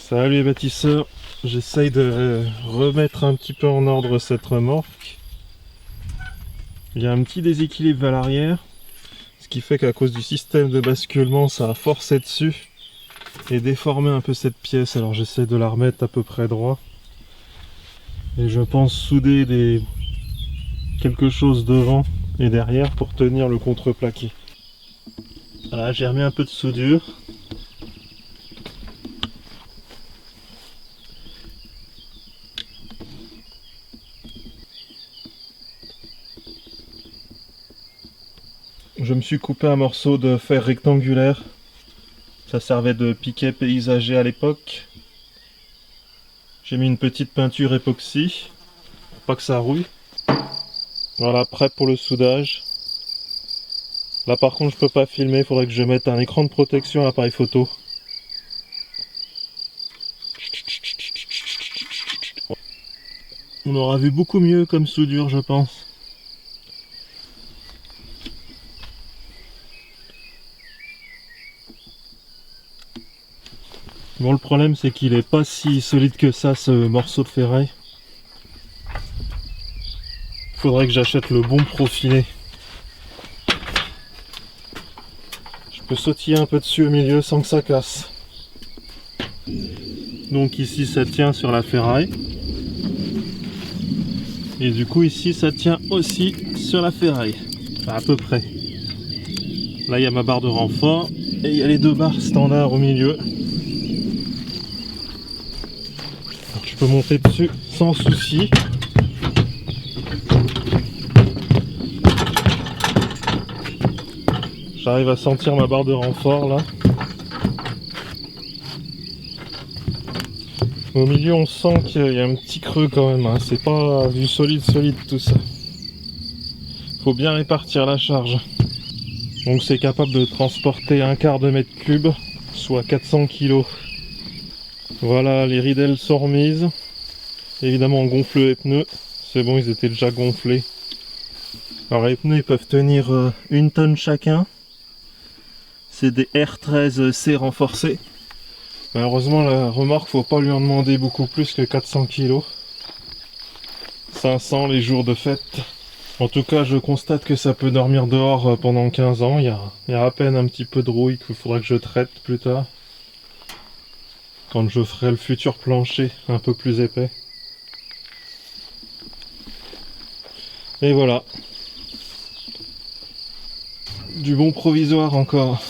Salut les bâtisseurs, j'essaye de remettre un petit peu en ordre cette remorque. Il y a un petit déséquilibre à l'arrière, ce qui fait qu'à cause du système de basculement, ça a forcé dessus et déformé un peu cette pièce. Alors j'essaie de la remettre à peu près droit. Et je pense souder quelque chose devant et derrière pour tenir le contreplaqué. Voilà, j'ai remis un peu de soudure. Je me suis coupé un morceau de fer rectangulaire. Ça servait de piquet paysager à l'époque. J'ai mis une petite peinture époxy pour pas que ça rouille. Voilà, prêt pour le soudage. Là par contre je peux pas filmer, il faudrait que je mette un écran de protection à l'appareil photo. On aura vu beaucoup mieux comme soudure, je pense. Bon, le problème c'est qu'il est pas si solide que ça, ce morceau de ferraille. Faudrait que j'achète le bon profilé. Je peux sautiller un peu dessus au milieu sans que ça casse. Donc ici ça tient sur la ferraille. Et du coup ici ça tient aussi sur la ferraille. Enfin à peu près. Là il y a ma barre de renfort et il y a les deux barres standards au milieu. Alors, je peux monter dessus sans souci. J'arrive à sentir ma barre de renfort là. Au milieu on sent qu'il y a un petit creux quand même, hein. C'est pas du solide tout ça. Faut bien répartir la charge. Donc c'est capable de transporter un quart de mètre cube, soit 400 kg. Voilà, les ridelles sont remises. Évidemment on gonfle les pneus. C'est bon, ils étaient déjà gonflés. Alors les pneus ils peuvent tenir 1 tonne chacun. C'est des R13C renforcés. Malheureusement la remorque faut pas lui en demander beaucoup plus que 400 kg. 500 les jours de fête. En tout cas je constate que ça peut dormir dehors pendant 15 ans. Il y a à peine un petit peu de rouille qu'il faudra que je traite plus tard. Quand je ferai le futur plancher un peu plus épais. Et voilà. Du bon provisoire encore.